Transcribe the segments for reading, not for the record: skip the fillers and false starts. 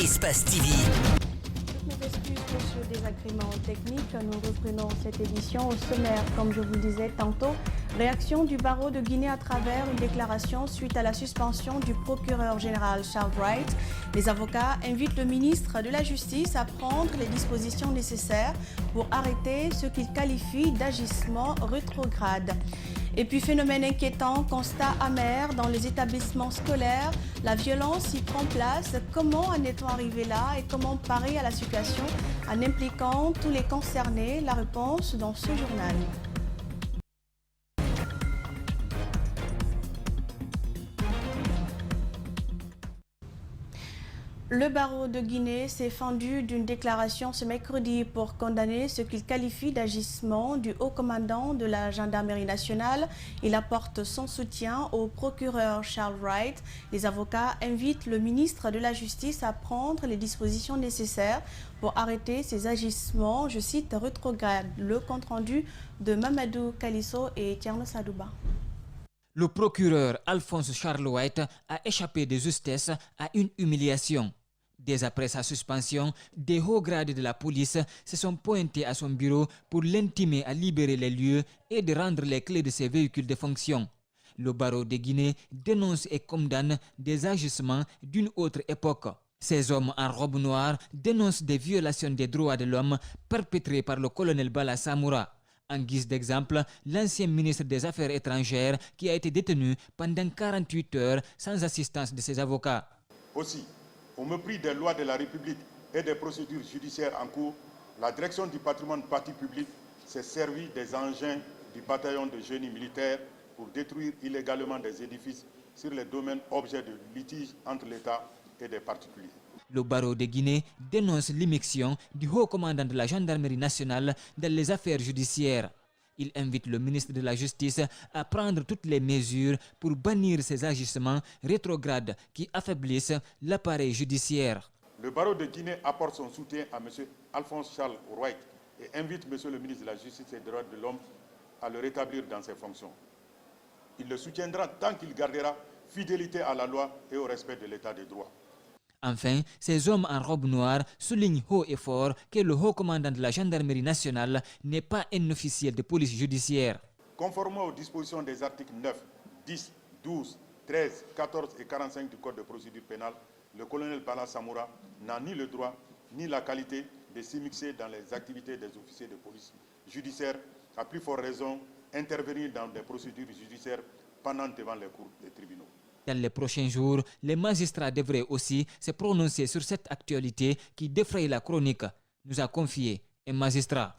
Espace TV. Mes excuses pour ce désagrément technique. Nous reprenons cette édition au sommaire, comme je vous le disais tantôt. Réaction du barreau de Guinée à travers une déclaration suite à la suspension du procureur général Charles Wright. Les avocats invitent le ministre de la Justice à prendre les dispositions nécessaires pour arrêter ce qu'ils qualifient d'agissement rétrograde. Et puis, phénomène inquiétant, constat amer dans les établissements scolaires. La violence y prend place. Comment en est-on arrivé là et comment parer à la situation en impliquant tous les concernés? La réponse dans ce journal. Le barreau de Guinée s'est fendu d'une déclaration ce mercredi pour condamner ce qu'il qualifie d'agissement du haut commandant de la gendarmerie nationale. Il apporte son soutien au procureur Charles Wright. Les avocats invitent le ministre de la Justice à prendre les dispositions nécessaires pour arrêter ces agissements, je cite, rétrogrades. Le compte-rendu de Mamadou Kalisso et Tierno Sadouba. Le procureur Alphonse Charles Wright a échappé de justesse à une humiliation. Dès après sa suspension, des hauts grades de la police se sont pointés à son bureau pour l'intimer à libérer les lieux et de rendre les clés de ses véhicules de fonction. Le barreau de Guinée dénonce et condamne des agissements d'une autre époque. Ces hommes en robe noire dénoncent des violations des droits de l'homme perpétrées par le colonel Bala Samoura. En guise d'exemple, l'ancien ministre des Affaires étrangères qui a été détenu pendant 48 heures sans assistance de ses avocats. Aussi, au mépris des lois de la République et des procédures judiciaires en cours, la direction du patrimoine bâti public s'est servie des engins du bataillon de génie militaire pour détruire illégalement des édifices sur les domaines objets de litige entre l'État et des particuliers. Le barreau de Guinée dénonce l'immixtion du haut commandant de la gendarmerie nationale dans les affaires judiciaires. Il invite le ministre de la Justice à prendre toutes les mesures pour bannir ces agissements rétrogrades qui affaiblissent l'appareil judiciaire. Le barreau de Guinée apporte son soutien à M. Alphonse Charles Wright et invite M. le ministre de la Justice et des droits de l'homme à le rétablir dans ses fonctions. Il le soutiendra tant qu'il gardera fidélité à la loi et au respect de l'état de droit. Enfin, ces hommes en robe noire soulignent haut et fort que le haut commandant de la gendarmerie nationale n'est pas un officiel de police judiciaire. Conformément aux dispositions des articles 9, 10, 12, 13, 14 et 45 du Code de procédure pénale, le colonel Bala Samoura n'a ni le droit ni la qualité de s'immiscer dans les activités des officiers de police judiciaire, à plus forte raison intervenir dans des procédures judiciaires pendant devant les cours des tribunaux. Dans les prochains jours, les magistrats devraient aussi se prononcer sur cette actualité qui défraye la chronique, nous a confié un magistrat.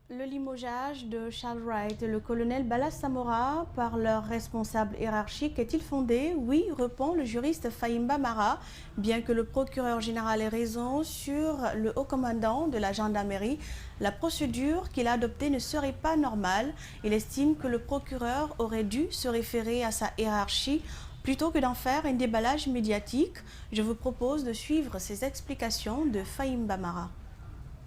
Le limogeage de Charles Wright et le colonel Bala Samoura par leur responsable hiérarchique est-il fondé? Oui, répond le juriste Fahimba Mara. Bien que le procureur général ait raison sur le haut commandant de la gendarmerie, la procédure qu'il a adoptée ne serait pas normale. Il estime que le procureur aurait dû se référer à sa hiérarchie plutôt que d'en faire un déballage médiatique. Je vous propose de suivre ces explications de Fahimba Mara.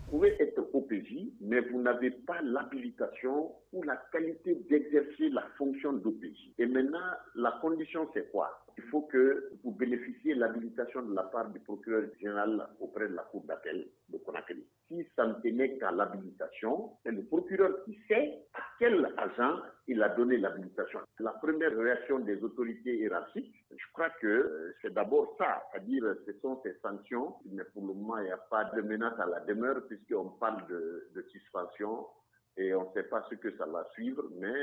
Vous pouvez être OPJ, mais vous n'avez pas l'habilitation ou la qualité d'exercer la fonction d'OPJ. Et maintenant, la condition, c'est quoi? Il faut que vous bénéficiez de l'habilitation de la part du procureur général auprès de la Cour d'appel de Conakry. Si ça ne tenait qu'à l'habilitation, c'est le procureur qui sait à quel agent il a donné l'habilitation. La première réaction des autorités hiérarchiques, je crois que c'est d'abord ça, c'est-à-dire ce sont ces sanctions, mais pour le moment, il n'y a pas de menace à la demeure puisqu'on parle de suspension et on ne sait pas ce que ça va suivre, mais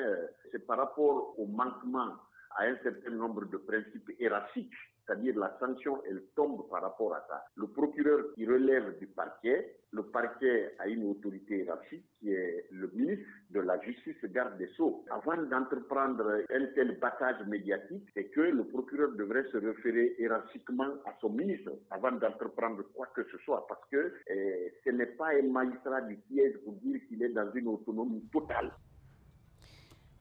c'est par rapport au manquement à un certain nombre de principes hiérarchiques, c'est-à-dire la sanction, elle tombe par rapport à ça. Le procureur qui relève du parquet, le parquet a une autorité hiérarchique qui est le ministre de la Justice, garde des Sceaux. Avant d'entreprendre un tel battage médiatique, c'est que le procureur devrait se référer hiérarchiquement à son ministre avant d'entreprendre quoi que ce soit, parce que ce n'est pas un magistrat du siège pour dire qu'il est dans une autonomie totale.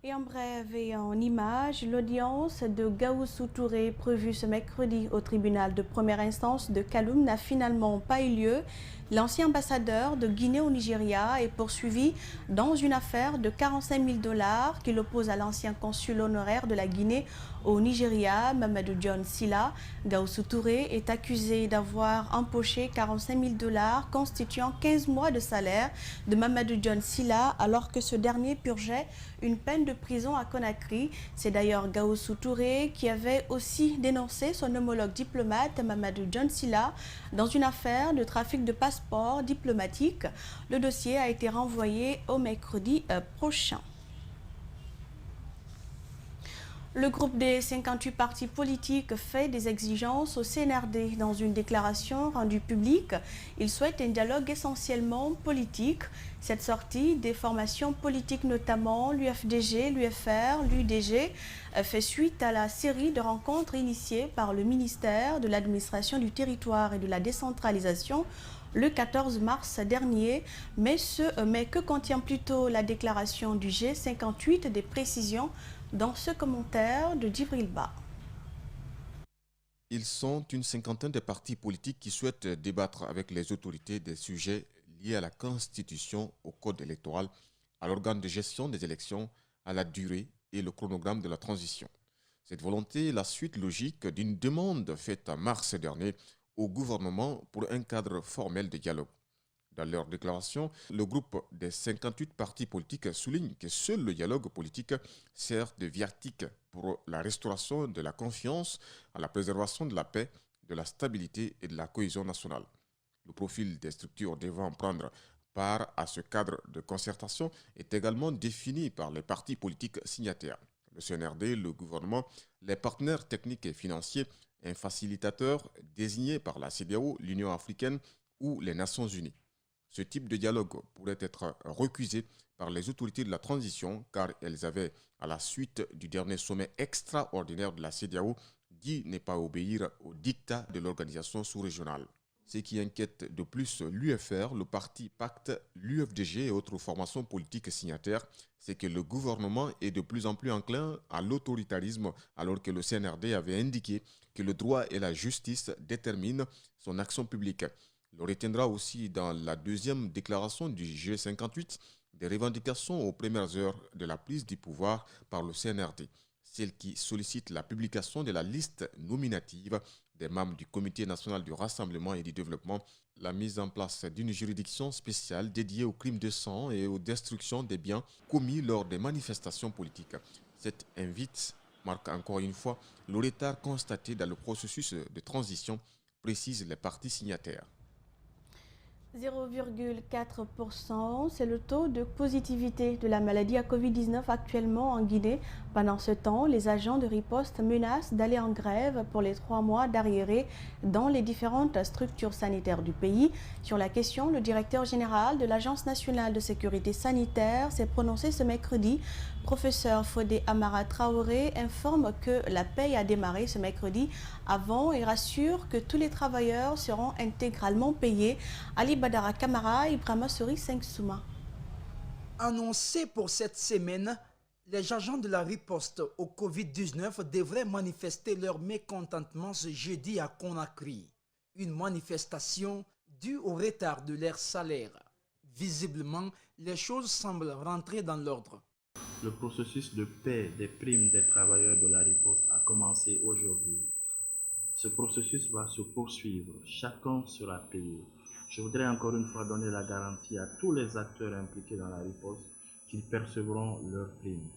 Et en bref et en images, l'audience de Gaoussou Touré prévue ce mercredi au tribunal de première instance de Kaloum n'a finalement pas eu lieu. L'ancien ambassadeur de Guinée au Nigeria est poursuivi dans une affaire de 45 000 $ qui l'oppose à l'ancien consul honoraire de la Guinée Au Nigeria, Mamadou John Silla, Gaoussou Touré, est accusé d'avoir empoché 45 000 $, constituant 15 mois de salaire de Mamadou John Silla, alors que ce dernier purgeait une peine de prison à Conakry. C'est d'ailleurs Gaoussou Touré qui avait aussi dénoncé son homologue diplomate Mamadou John Silla dans une affaire de trafic de passeports diplomatiques. Le dossier a été renvoyé au mercredi prochain. Le groupe des 58 partis politiques fait des exigences au CNRD. Dans une déclaration rendue publique, il souhaite un dialogue essentiellement politique. Cette sortie des formations politiques, notamment l'UFDG, l'UFR, l'UDG, fait suite à la série de rencontres initiées par le ministère de l'Administration du Territoire et de la Décentralisation le 14 mars dernier. Mais que contient plutôt la déclaration du G58? Des précisions dans ce commentaire de Djibril Ba. Ils sont une cinquantaine de partis politiques qui souhaitent débattre avec les autorités des sujets liés à la Constitution, au code électoral, à l'organe de gestion des élections, à la durée et le chronogramme de la transition. Cette volonté est la suite logique d'une demande faite en mars dernier au gouvernement pour un cadre formel de dialogue. Dans leur déclaration, le groupe des 58 partis politiques souligne que seul le dialogue politique sert de viatique pour la restauration de la confiance, à la préservation de la paix, de la stabilité et de la cohésion nationale. Le profil des structures devant prendre part à ce cadre de concertation est également défini par les partis politiques signataires. Le CNRD, le gouvernement, les partenaires techniques et financiers, un facilitateur désigné par la CEDEAO, l'Union africaine ou les Nations unies. Ce type de dialogue pourrait être recusé par les autorités de la transition car elles avaient, à la suite du dernier sommet extraordinaire de la CEDEAO, dit ne pas obéir aux dictats de l'organisation sous-régionale. Ce qui inquiète de plus l'UFR, le parti Pacte, l'UFDG et autres formations politiques signataires, c'est que le gouvernement est de plus en plus enclin à l'autoritarisme alors que le CNRD avait indiqué que le droit et la justice déterminent son action publique. Il retiendra aussi dans la deuxième déclaration du G58 des revendications aux premières heures de la prise du pouvoir par le CNRD, celle qui sollicite la publication de la liste nominative des membres du Comité national du rassemblement et du développement, la mise en place d'une juridiction spéciale dédiée aux crimes de sang et aux destructions des biens commis lors des manifestations politiques. Cette invite marque encore une fois le retard constaté dans le processus de transition, précisent les partis signataires. 0,4%, c'est le taux de positivité de la maladie à Covid-19 actuellement en Guinée. Pendant ce temps, les agents de riposte menacent d'aller en grève pour les 3 mois d'arriérés dans les différentes structures sanitaires du pays. Sur la question, le directeur général de l'Agence nationale de sécurité sanitaire s'est prononcé ce mercredi. Professeur Fodé Amara Traoré informe que la paie a démarré ce mercredi avant et rassure que tous les travailleurs seront intégralement payés. Ali Badara Kamara, Ibrahima Sori, 5 Souma. Annoncé pour cette semaine, les agents de la riposte au Covid-19 devraient manifester leur mécontentement ce jeudi à Conakry. Une manifestation due au retard de leur salaire. Visiblement, les choses semblent rentrer dans l'ordre. Le processus de paie des primes des travailleurs de la riposte a commencé aujourd'hui. Ce processus va se poursuivre. Chacun sera payé. Je voudrais encore une fois donner la garantie à tous les acteurs impliqués dans la riposte qu'ils percevront leurs primes.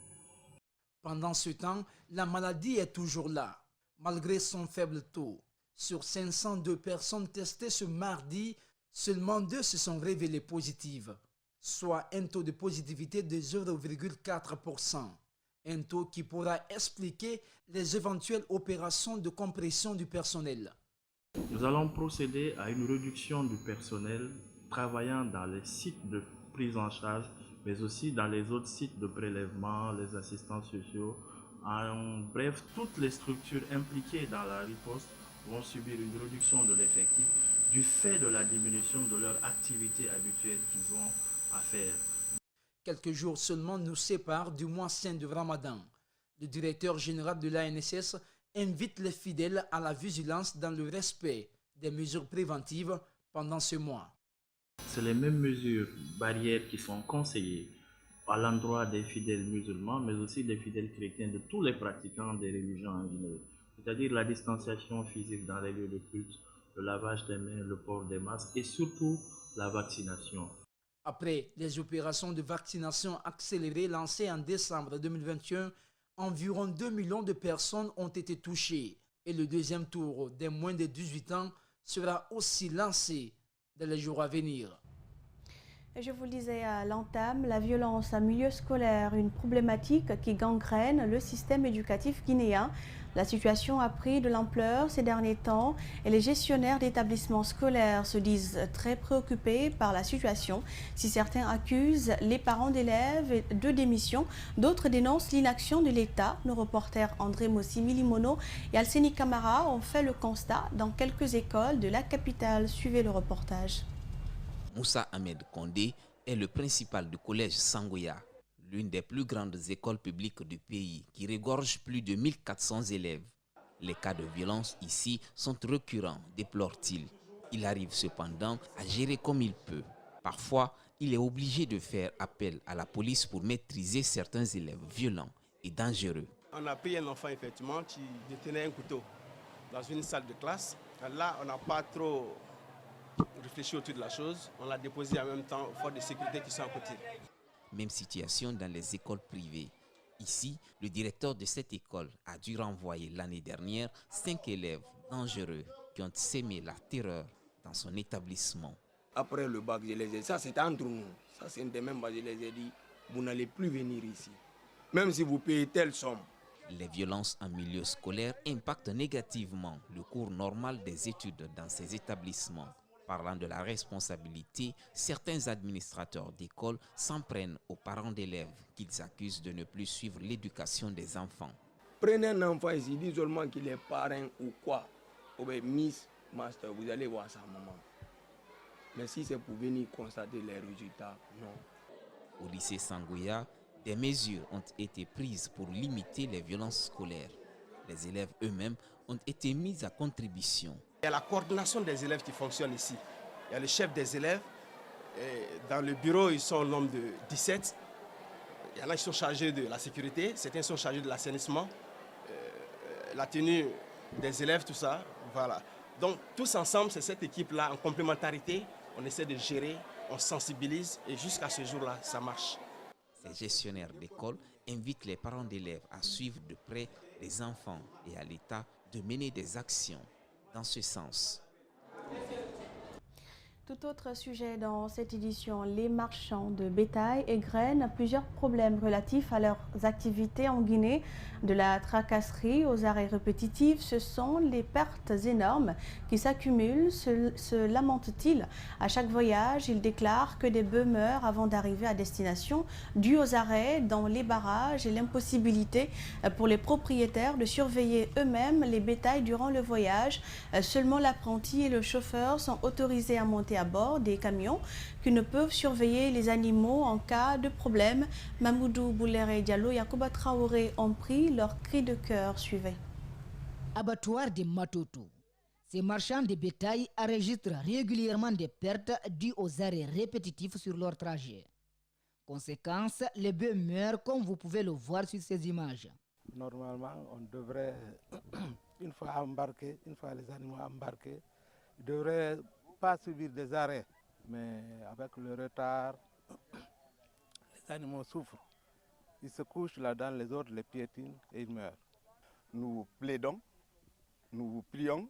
Pendant ce temps, la maladie est toujours là, malgré son faible taux. Sur 502 personnes testées ce mardi, seulement 2 se sont révélées positives, soit un taux de positivité de 0,4%. Un taux qui pourra expliquer les éventuelles opérations de compression du personnel. Nous allons procéder à une réduction du personnel travaillant dans les sites de prise en charge, mais aussi dans les autres sites de prélèvement, les assistants sociaux. En bref, toutes les structures impliquées dans la riposte vont subir une réduction de l'effectif du fait de la diminution de leur activité habituelle qu'ils ont à faire. Quelques jours seulement nous séparent du mois saint de Ramadan. Le directeur général de l'ANSS invite les fidèles à la vigilance dans le respect des mesures préventives pendant ce mois. C'est les mêmes mesures barrières qui sont conseillées à l'endroit des fidèles musulmans, mais aussi des fidèles chrétiens, de tous les pratiquants des religions en Guinée. C'est-à-dire la distanciation physique dans les lieux de culte, le lavage des mains, le port des masques et surtout la vaccination. Après les opérations de vaccination accélérées lancées en décembre 2021, environ 2 millions de personnes ont été touchées et le deuxième tour des moins de 18 ans sera aussi lancé dans les jours à venir. Et je vous le disais à l'entame, la violence en milieu scolaire, une problématique qui gangrène le système éducatif guinéen. La situation a pris de l'ampleur ces derniers temps et les gestionnaires d'établissements scolaires se disent très préoccupés par la situation. Si certains accusent les parents d'élèves de démission, d'autres dénoncent l'inaction de l'État. Nos reporters André Mossi-Milimono et Alseni Camara ont fait le constat dans quelques écoles de la capitale. Suivez le reportage. Moussa Ahmed Kondé est le principal du collège Sangoya, l'une des plus grandes écoles publiques du pays qui regorge plus de 1400 élèves. Les cas de violence ici sont récurrents, déplore-t-il. Il arrive cependant à gérer comme il peut. Parfois, il est obligé de faire appel à la police pour maîtriser certains élèves violents et dangereux. On a pris un enfant effectivement qui détenait un couteau dans une salle de classe. Là, on n'a pas trop réfléchi autour de la chose. On l'a déposé en même temps aux forces de sécurité qui sont à côté. Même situation dans les écoles privées. Ici, le directeur de cette école a dû renvoyer l'année dernière 5 élèves dangereux qui ont sémé la terreur dans son établissement. Après le bac, je les ai dit, ça c'est entre nous. Ça c'est un des mêmes, je les ai dit, vous n'allez plus venir ici. Même si vous payez telle somme. Les violences en milieu scolaire impactent négativement le cours normal des études dans ces établissements. Parlant de la responsabilité, certains administrateurs d'école s'en prennent aux parents d'élèves qu'ils accusent de ne plus suivre l'éducation des enfants. Prenez un enfant ici, dis seulement qu'il est parrain ou quoi, ou bien Miss, Master, vous allez voir sa maman. Mais si c'est pour venir constater les résultats, non. Au lycée Sangoya, des mesures ont été prises pour limiter les violences scolaires. Les élèves eux-mêmes ont été mis à contribution. Il y a la coordination des élèves qui fonctionne ici. Il y a le chef des élèves. Dans le bureau, ils sont au nombre de 17. Il y en a qui sont chargés de la sécurité, certains sont chargés de l'assainissement, la tenue des élèves, tout ça. Voilà. Donc tous ensemble, c'est cette équipe-là en complémentarité. On essaie de gérer, on sensibilise et jusqu'à ce jour-là, ça marche. Ces gestionnaires d'école invitent les parents d'élèves à suivre de près les enfants et à l'État de mener des actions dans ce sens. Tout autre sujet dans cette édition, les marchands de bétail égrènent plusieurs problèmes relatifs à leurs activités en Guinée. De la tracasserie aux arrêts répétitifs, ce sont les pertes énormes qui s'accumulent, se lamentent-ils. À chaque voyage, ils déclarent que des bœufs meurent avant d'arriver à destination, dû aux arrêts dans les barrages et l'impossibilité pour les propriétaires de surveiller eux-mêmes les bétails durant le voyage. Seulement l'apprenti et le chauffeur sont autorisés à monter à bord des camions qui ne peuvent surveiller les animaux en cas de problème. Mamoudou Boulere Diallo et Yacouba Traoré ont pris leur cri de cœur. Suivez. Abattoir de Matoto. Ces marchands de bétail enregistrent régulièrement des pertes dues aux arrêts répétitifs sur leur trajet. Conséquence, les bœufs meurent comme vous pouvez le voir sur ces images. Normalement, on devrait, une fois embarqué, une fois les animaux embarqués, ils devraient pas subir des arrêts, mais avec le retard, les animaux souffrent. Ils se couchent là-dedans, les autres les piétinent et ils meurent. Nous plaidons, nous prions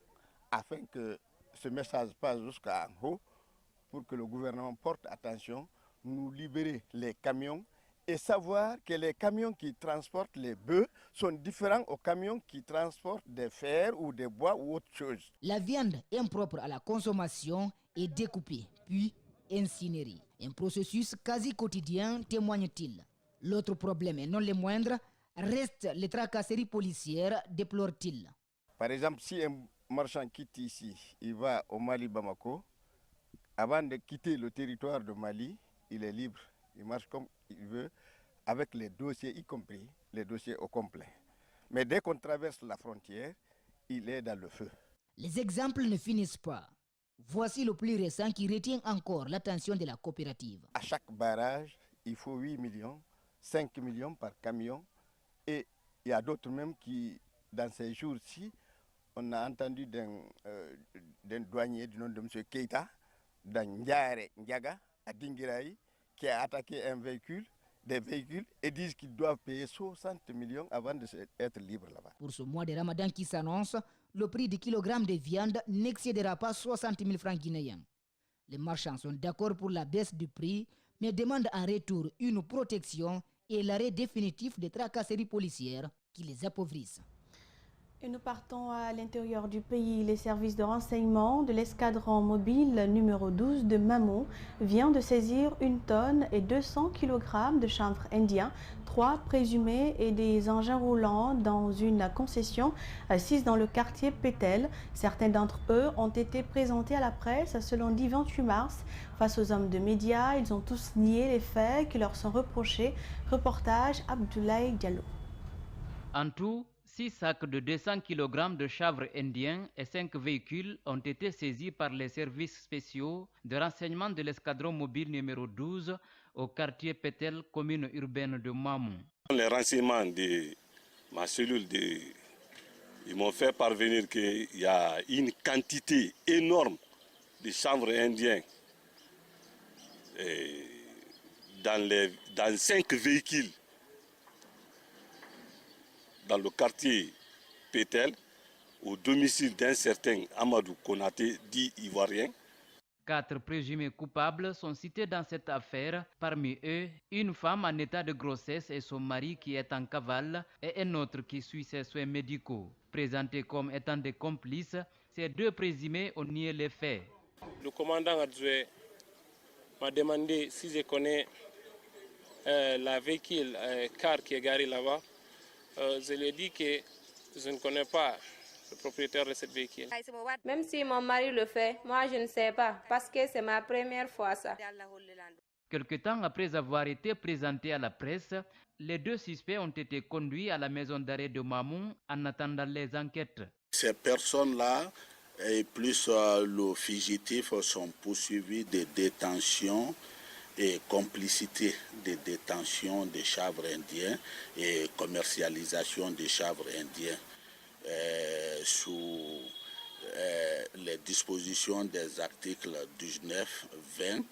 afin que ce message passe jusqu'à en haut pour que le gouvernement porte attention, nous libérer les camions et savoir que les camions qui transportent les bœufs sont différents aux camions qui transportent des fers ou des bois ou autre chose. La viande impropre à la consommation est découpée, puis incinérée. Un processus quasi quotidien, témoigne-t-il. L'autre problème, et non le moindre, reste les tracasseries policières, déplore-t-il. Par exemple, si un marchand quitte ici, il va au Mali Bamako, avant de quitter le territoire de Mali, il est libre, il marche comme il veut, avec les dossiers y compris, les dossiers au complet. Mais dès qu'on traverse la frontière, il est dans le feu. Les exemples ne finissent pas. Voici le plus récent qui retient encore l'attention de la coopérative. À chaque barrage, il faut 8 millions, 5 millions par camion. Et il y a d'autres même qui, dans ces jours-ci, on a entendu d'un douanier du nom de M. Keita, dans Ndiaga, à Dingiraï, qui a attaqué des véhicules, et disent qu'ils doivent payer 60 millions avant d'être libres là-bas. Pour ce mois de Ramadan qui s'annonce, le prix du kilogramme de viande n'excédera pas 60 000 francs guinéens. Les marchands sont d'accord pour la baisse du prix, mais demandent en retour une protection et l'arrêt définitif des tracasseries policières qui les appauvrissent. Et nous partons à l'intérieur du pays. Les services de renseignement de l'escadron mobile numéro 12 de Mamou vient de saisir 1 tonne et 200 kg de chanvre indien, 3 présumés et des engins roulants dans une concession assise dans le quartier Pétel. Certains d'entre eux ont été présentés à la presse ce lundi 28 mars. Face aux hommes de médias, ils ont tous nié les faits qui leur sont reprochés. Reportage Abdoulaye Diallo. En tout, 6 sacs de 200 kg de chanvre indien et 5 véhicules ont été saisis par les services spéciaux de renseignement de l'escadron mobile numéro 12 au quartier Pétel, commune urbaine de Mamou. Les renseignements de ma cellule, ils m'ont fait parvenir qu'il y a une quantité énorme de chanvre indien dans 5 véhicules dans le quartier Pétel, au domicile d'un certain Amadou Konaté, dit ivoirien. 4 présumés coupables sont cités dans cette affaire. Parmi eux, une femme en état de grossesse et son mari qui est en cavale et un autre qui suit ses soins médicaux. Présentés comme étant des complices, ces 2 présumés ont nié les faits. Le commandant adjoint m'a demandé si je connais la véhicule car qui est garé là-bas. Je lui ai dit que je ne connais pas le propriétaire de cette véhicule. Même si mon mari le fait, moi je ne sais pas, parce que c'est ma première fois ça. Quelque temps après avoir été présentés à la presse, les 2 suspects ont été conduits à la maison d'arrêt de Mamou en attendant les enquêtes. Ces personnes-là et plus le fugitif sont poursuivis de détention et complicité de détention des chanvres indiens et commercialisation des chanvres indiens sous les dispositions des articles 19, 20,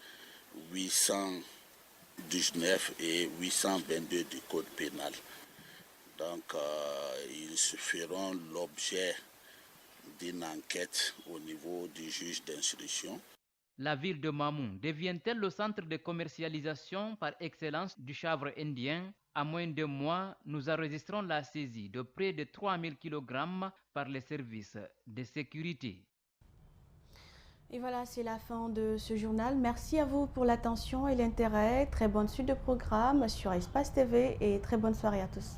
819 et 822 du Code pénal. Donc ils feront l'objet d'une enquête au niveau du juge d'instruction. La ville de Mamou devient-elle le centre de commercialisation par excellence du chanvre indien? À moins de mois, nous enregistrons la saisie de près de 3000 kg par les services de sécurité. Et voilà, c'est la fin de ce journal. Merci à vous pour l'attention et l'intérêt. Très bonne suite de programme sur Espace TV et très bonne soirée à tous.